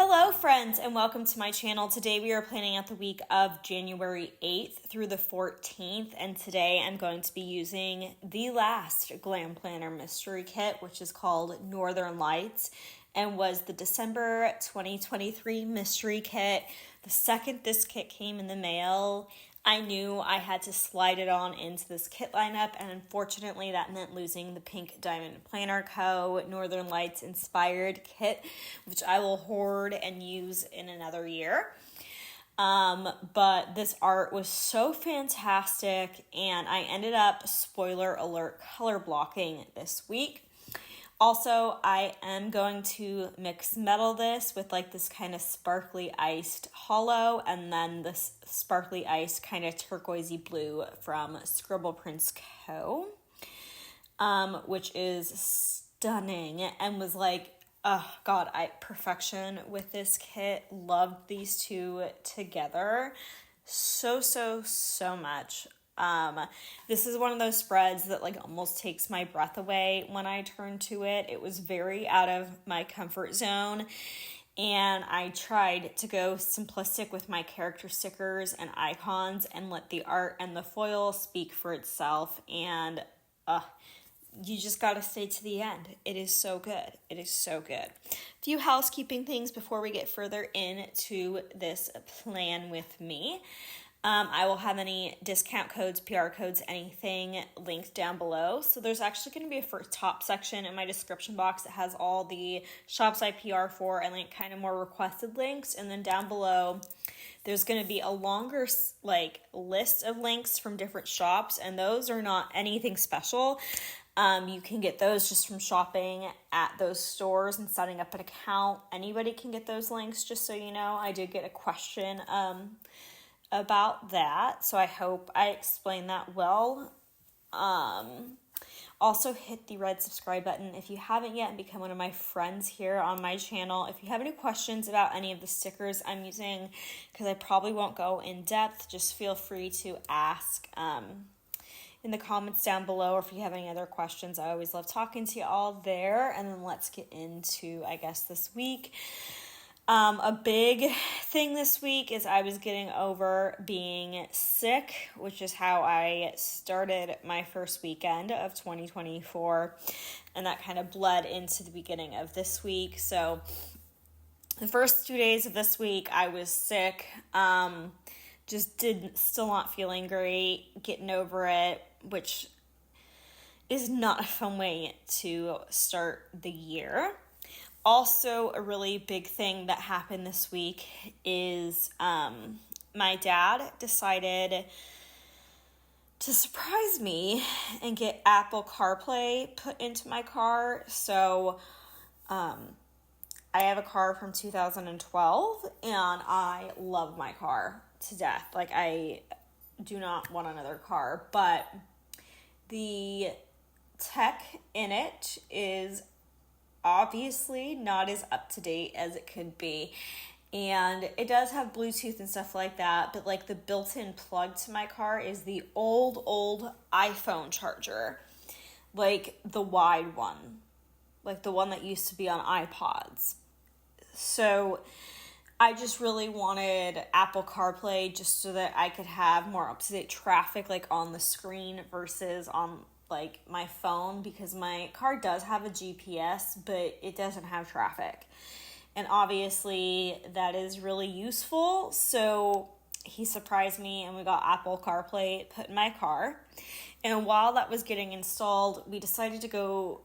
Hello friends and welcome to my channel. Today we are planning out the week of January 8th through the 14th, and today I'm going to be using the last Glam Planner mystery kit, which is called Northern Lights and was the December 2023 mystery kit. The second this kit came in the mail, I knew I had to slide it on into this kit lineup, and unfortunately that meant losing the Pink Diamond Planner Co. Northern Lights inspired kit, which I will hoard and use in another year. But this art was so fantastic, and I ended up, spoiler alert, color blocking this week. Also, I am going to mix metal this with like this kind of sparkly iced hollow, and then this sparkly iced kind of turquoisey blue from Scribble Prints Co., which is stunning and was like, oh God, perfection with this kit. Loved these two together so much. This is one of those spreads that like almost takes my breath away when I turn to it. It was very out of my comfort zone, and I tried to go simplistic with my character stickers and icons and let the art and the foil speak for itself, and you just got to stay to the end. It is so good. It is so good. A few housekeeping things before we get further into this plan with me. I will have any discount codes, PR codes, anything linked down below. So there's actually going to be a top section in my description box that has all the shops I PR for and like kind of more requested links. And then down below, there's going to be a longer like list of links from different shops, and those are not anything special. You can get those just from shopping at those stores and setting up an account. Anybody can get those links, just so you know. I did get a question about that, so I hope I explained that well. Also hit the red subscribe button if you haven't yet and become one of my friends here on my channel. If you have any questions about any of the stickers I'm using, because I probably won't go in depth, just feel free to ask in the comments down below, or if you have any other questions. I always love talking to you all there. And then let's get into, I guess, this week. A big thing this week is I was getting over being sick, which is how I started my first weekend of 2024, and that kind of bled into the beginning of this week. So the first 2 days of this week I was sick, still not feeling great, getting over it, which is not a fun way to start the year. Also, a really big thing that happened this week is my dad decided to surprise me and get Apple Carplay put into my car. So I have a car from 2012, and I love my car to death. Like, I do not want another car, but the tech in it is obviously not as up to date as it could be, and it does have Bluetooth and stuff like that, but like the built-in plug to my car is the old iPhone charger, like the wide one, like the one that used to be on iPods. So I just really wanted Apple CarPlay just so that I could have more up-to-date traffic like on the screen versus on like my phone, because my car does have a GPS, but it doesn't have traffic. And obviously that is really useful. So he surprised me and we got Apple CarPlay put in my car. And while that was getting installed, we decided to go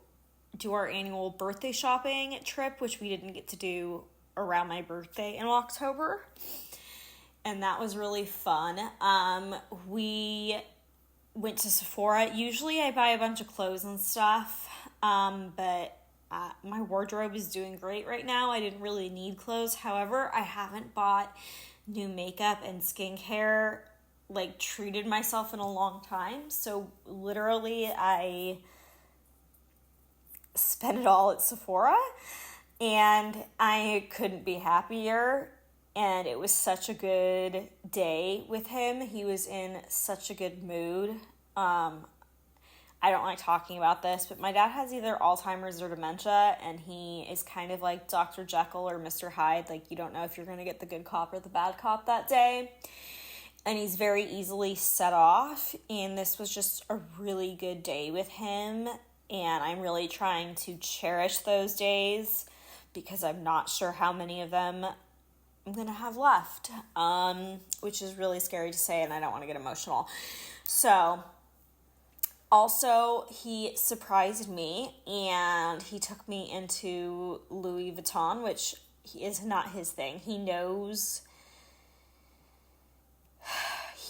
do our annual birthday shopping trip, which we didn't get to do around my birthday in October. And that was really fun. We went to Sephora. Usually I buy a bunch of clothes and stuff, but my wardrobe is doing great right now. I didn't really need clothes. However, I haven't bought new makeup and skincare, like treated myself in a long time. So literally I spent it all at Sephora, and I couldn't be happier. And it was such a good day with him. He was in such a good mood. I don't like talking about this, but my dad has either Alzheimer's or dementia, and he is kind of like Dr. Jekyll or Mr. Hyde. Like, you don't know if you're going to get the good cop or the bad cop that day. And he's very easily set off, and this was just a really good day with him, and I'm really trying to cherish those days because I'm not sure how many of them I'm going to have left, which is really scary to say, and I don't want to get emotional. So, also, he surprised me, and he took me into Louis Vuitton, which is not his thing. He knows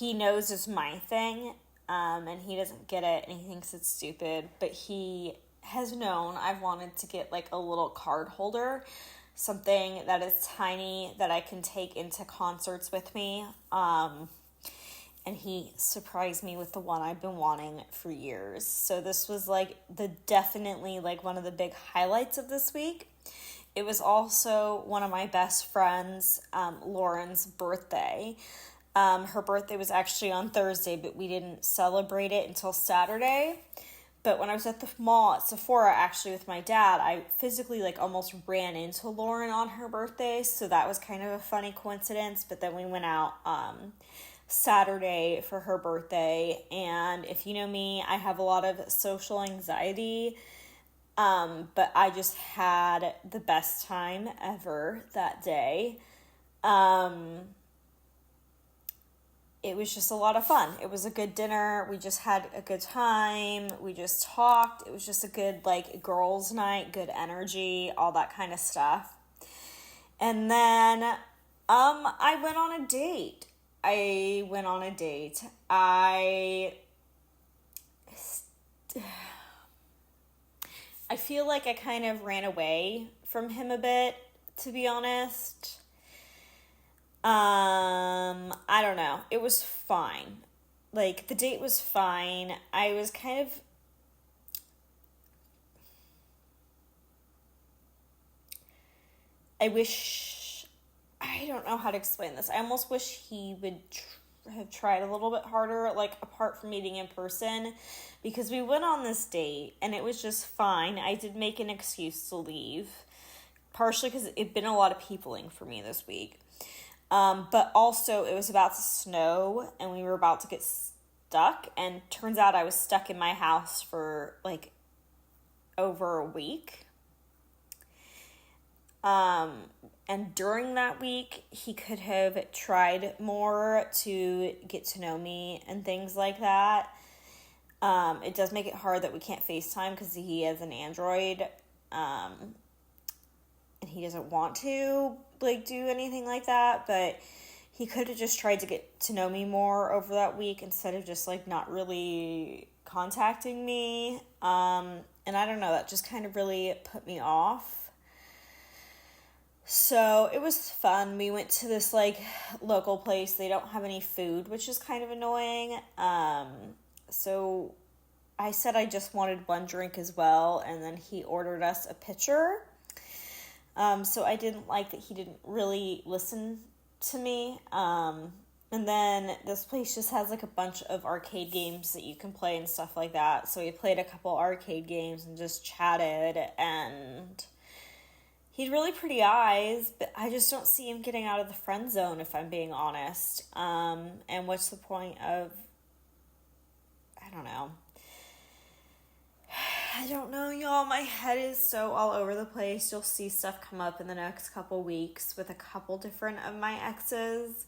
it's my thing, and he doesn't get it, and he thinks it's stupid, but he has known I've wanted to get like a little card holder, something that is tiny that I can take into concerts with me, and he surprised me with the one I've been wanting for years. So this was like definitely like one of the big highlights of this week. It was also one of my best friends, Lauren's birthday. Her birthday was actually on Thursday, but we didn't celebrate it until Saturday. But when I was at the mall at Sephora, actually with my dad, I physically like almost ran into Lauren on her birthday. So that was kind of a funny coincidence. But then we went out Saturday for her birthday. And if you know me, I have a lot of social anxiety. But I just had the best time ever that day. It was just a lot of fun. It was a good dinner. We just had a good time. We just talked. It was just a good, like, girls' night, good energy, all that kind of stuff. And then, I went on a date. I feel like I kind of ran away from him a bit, to be honest. I don't know. It was fine. Like, the date was fine. I was kind of... I don't know how to explain this. I almost wish he would have tried a little bit harder, like, apart from meeting in person, because we went on this date, and it was just fine. I did make an excuse to leave, partially because it'd been a lot of peopling for me this week. But also it was about to snow and we were about to get stuck, and turns out I was stuck in my house for like over a week. And during that week, he could have tried more to get to know me and things like that. It does make it hard that we can't FaceTime because he has an Android, and he doesn't want to like do anything like that, but he could have just tried to get to know me more over that week instead of just like not really contacting me. And I don't know, that just kind of really put me off. So it was fun. We went to this like local place. They don't have any food, which is kind of annoying. So I said I just wanted one drink as well, and then he ordered us a pitcher. So I didn't like that he didn't really listen to me. And then this place just has like a bunch of arcade games that you can play and stuff like that. So we played a couple arcade games and just chatted, and he had really pretty eyes, but I just don't see him getting out of the friend zone, if I'm being honest. And what's the point of, I don't know. I don't know, y'all. My head is so all over the place. You'll see stuff come up in the next couple weeks with a couple different of my exes.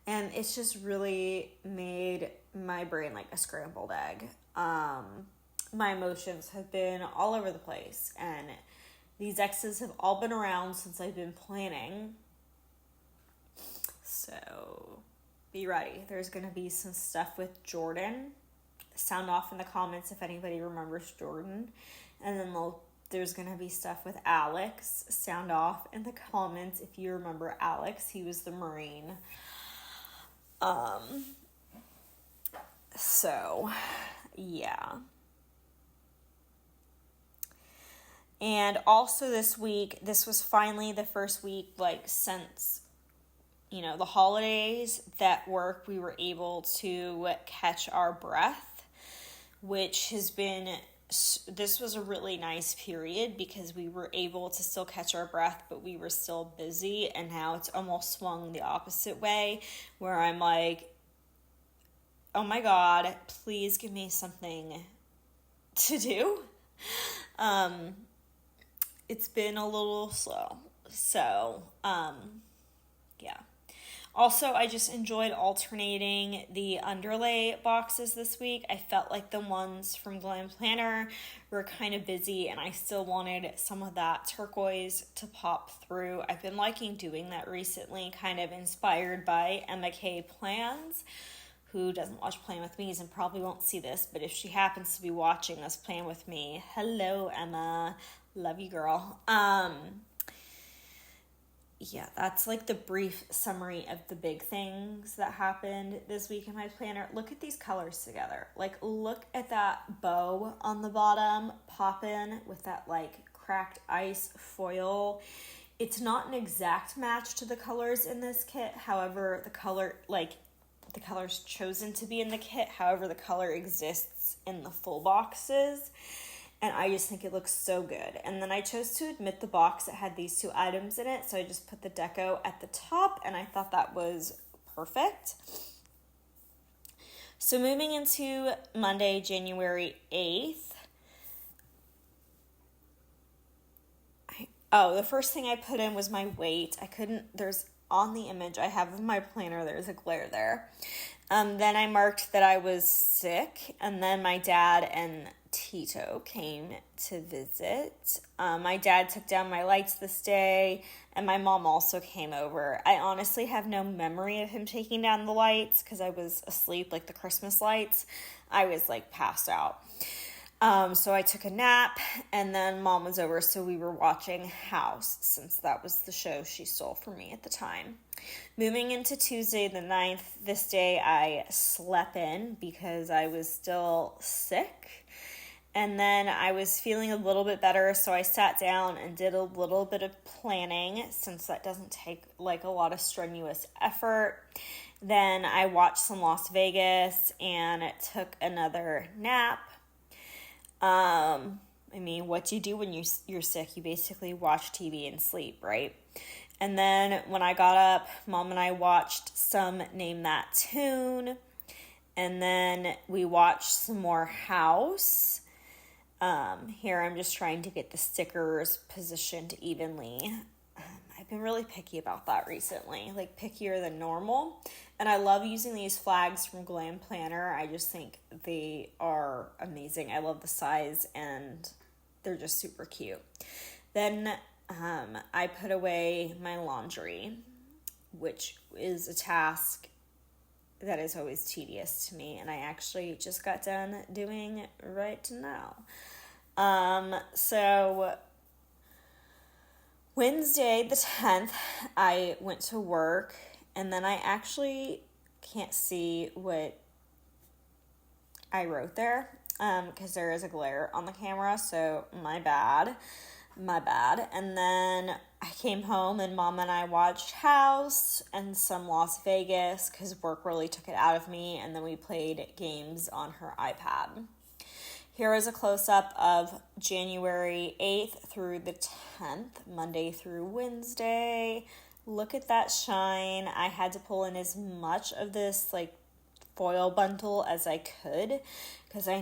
And it's just really made my brain like a scrambled egg. My emotions have been all over the place. And these exes have all been around since I've been planning. So be ready. There's going to be some stuff with Jordan. Sound off in the comments if anybody remembers Jordan. And then there's going to be stuff with Alex. Sound off in the comments if you remember Alex. He was the Marine. So, yeah. And also this week, this was finally the first week, like, since, you know, the holidays that we were able to catch our breath. which has been, this was a really nice period because we were able to still catch our breath, but we were still busy. And now it's almost swung the opposite way where I'm like, oh my God, please give me something to do. It's been a little slow. So, yeah. Also, I just enjoyed alternating the underlay boxes this week. I felt like the ones from Glam Planner were kind of busy and I still wanted some of that turquoise to pop through. I've been liking doing that recently, kind of inspired by Emma K Plans, who doesn't watch Plan With Me's and probably won't see this, but if she happens to be watching us Plan With Me, hello Emma, love you girl. Yeah, that's like the brief summary of the big things that happened this week in my planner. Look at these colors together. Like, look at that bow on the bottom popping with that like cracked ice foil. It's not an exact match to the colors in this kit. However, the colors chosen to be in the kit. However, the color exists in the full boxes. And I just think it looks so good. And then I chose to admit the box that had these two items in it. So I just put the Deco at the top and I thought that was perfect. So moving into Monday, January 8th. The first thing I put in was my weight. On the image I have of my planner, there's a glare there. Then I marked that I was sick, and then my dad and Tito came to visit. My dad took down my lights this day, and my mom also came over. I honestly have no memory of him taking down the lights because I was asleep, like the Christmas lights. I was like passed out. So I took a nap, and then mom was over, so we were watching House, since that was the show she stole from me at the time. Moving into Tuesday the 9th, this day I slept in because I was still sick, and then I was feeling a little bit better, so I sat down and did a little bit of planning, since that doesn't take like a lot of strenuous effort. Then I watched some Las Vegas and took another nap. What do you do when you're sick? You basically watch TV and sleep, right? And then when I got up, Mom and I watched some Name That Tune. And then we watched some more House. Here I'm just trying to get the stickers positioned evenly. I've been really picky about that recently, like pickier than normal. And I love using these flags from Glam Planner. I just think they are amazing. I love the size and they're just super cute. Then I put away my laundry, which is a task that is always tedious to me. And I actually just got done doing right now. So Wednesday the 10th, I went to work, and then I actually can't see what I wrote there because there is a glare on the camera, so my bad. And then I came home and Mom and I watched House and some Las Vegas because work really took it out of me, and then we played games on her iPad. Here is a close-up of January 8th through the 10th, Monday through Wednesday. Look at that shine. I had to pull in as much of this like foil bundle as I could because I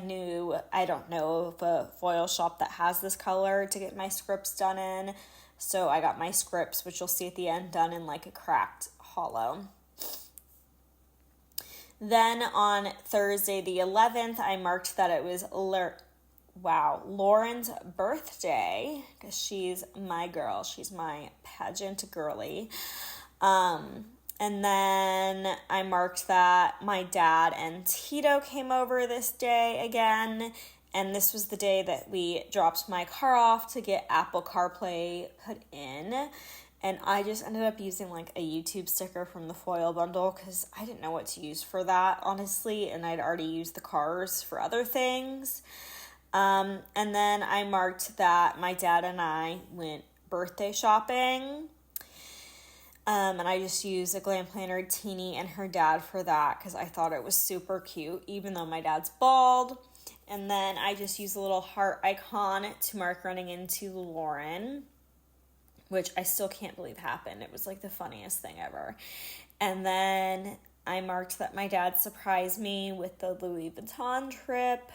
don't know of a foil shop that has this color to get my scripts done in. So I got my scripts, which you'll see at the end, done in like a cracked hollow. Then on Thursday the 11th, I marked that it was Lauren's birthday because she's my girl. She's my pageant girly. And then I marked that my dad and Tito came over this day again. And this was the day that we dropped my car off to get Apple Carplay put in. And I just ended up using like a YouTube sticker from the foil bundle because I didn't know what to use for that, honestly. And I'd already used the cars for other things. And then I marked that my dad and I went birthday shopping. And I just used a Glam Planner Teeny and her dad for that because I thought it was super cute, even though my dad's bald. And then I just use a little heart icon to mark running into Lauren, which I still can't believe happened. It was like the funniest thing ever. And then I marked that my dad surprised me with the Louis Vuitton trip,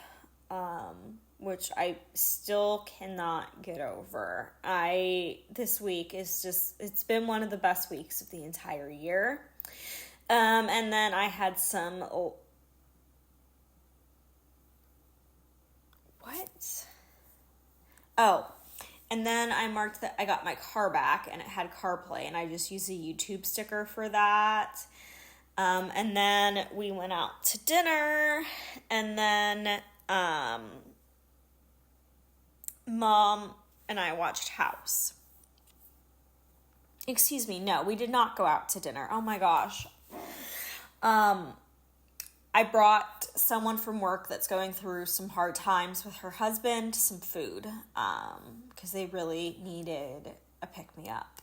which I still cannot get over. This week is just, it's been one of the best weeks of the entire year. And then I had some, and then I marked that I got my car back and it had Carplay, and I just used a YouTube sticker for that. And then we went out to dinner, and then Mom and I watched House. Excuse me, no, we did not go out to dinner. Oh my gosh. I brought someone from work that's going through some hard times with her husband some food, because they really needed a pick-me-up.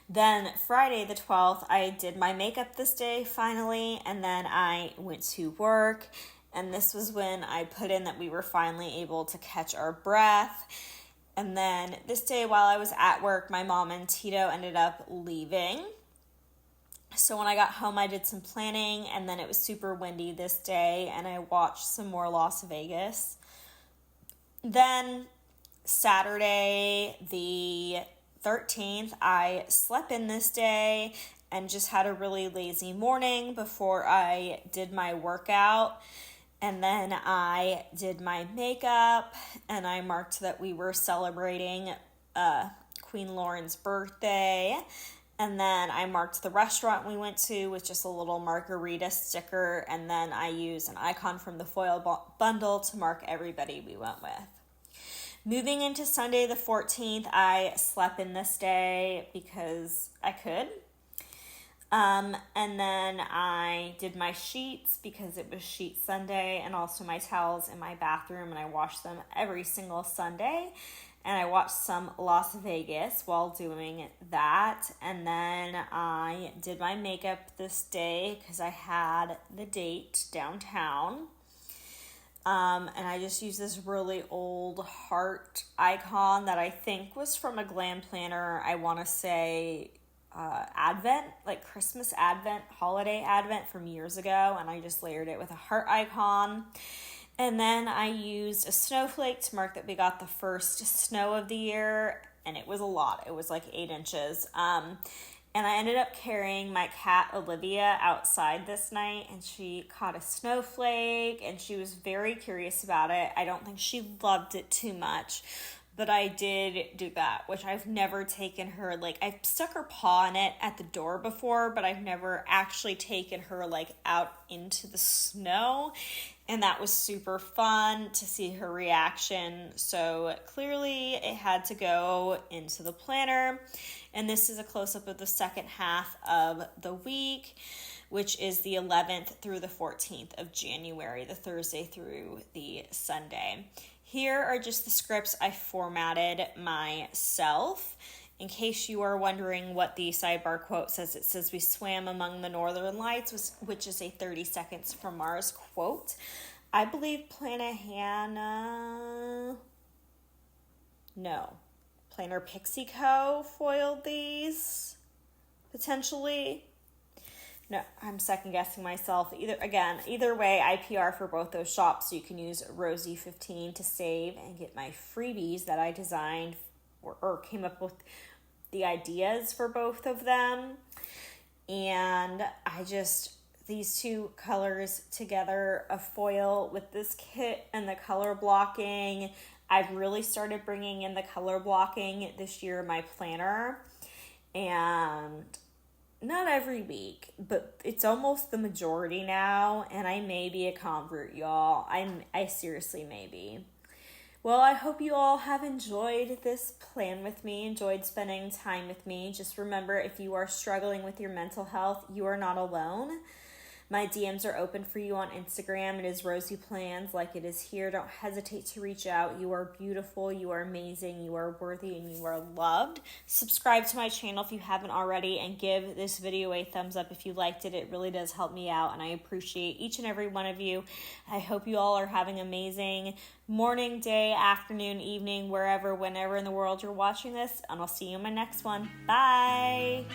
Then Friday the 12th, I did my makeup this day finally, and then I went to work, and this was when I put in that we were finally able to catch our breath. And then this day while I was at work, my mom and Tito ended up leaving. So when I got home, I did some planning, and then it was super windy this day, and I watched some more Las Vegas. Then Saturday the 13th, I slept in this day and just had a really lazy morning before I did my workout. And then I did my makeup, and I marked that we were celebrating Queen Lauren's birthday. And then I marked the restaurant we went to with just a little margarita sticker. And then I used an icon from the foil bundle to mark everybody we went with. Moving into Sunday the 14th, I slept in this day because I could. And then I did my sheets because it was Sheet Sunday, and also my towels in my bathroom, and I wash them every single Sunday. And I watched some Las Vegas while doing that. And then I did my makeup this day because I had the date downtown. And I just used this really old heart icon that I think was from a glam planner. I want to say Advent, like Christmas Advent, holiday Advent from years ago. And I just layered it with a heart icon. And then I used a snowflake to mark that we got the first snow of the year, and it was a lot. It was like 8 inches. And I ended up carrying my cat Olivia outside this night, and she caught a snowflake, and she was very curious about it. I don't think she loved it too much, but I did do that, which I've never taken her, like, I've stuck her paw in it at the door before, but I've never actually taken her, like, out into the snow. And that was super fun to see her reaction. So clearly it had to go into the planner. And this is a close-up of the second half of the week, which is the 11th through the 14th of January, the Thursday through the Sunday. Here are just the scripts I formatted myself. In case you are wondering what the sidebar quote says, it says, "We swam among the northern lights," which is a 30 Seconds from Mars quote. I believe Planner Pixie Co. foiled these, potentially. No, I'm second guessing myself. Either way, I PR for both those shops, so you can use Rosey15 to save and get my freebies that I designed or came up with the ideas for both of them. And these two colors together, a foil with this kit and the color blocking. I've really started bringing in the color blocking this year in my planner, and not every week, but it's almost the majority now, and I may be a convert, y'all. I seriously may be. Well, I hope you all have enjoyed this plan with me, enjoyed spending time with me. Just remember, if you are struggling with your mental health, you are not alone. My DMs are open for you on Instagram. It is RoseyPlans, like it is here. Don't hesitate to reach out. You are beautiful, you are amazing, you are worthy, and you are loved. Subscribe to my channel if you haven't already, and give this video a thumbs up if you liked it. It really does help me out, and I appreciate each and every one of you. I hope you all are having amazing morning, day, afternoon, evening, wherever, whenever in the world you're watching this, and I'll see you in my next one. Bye!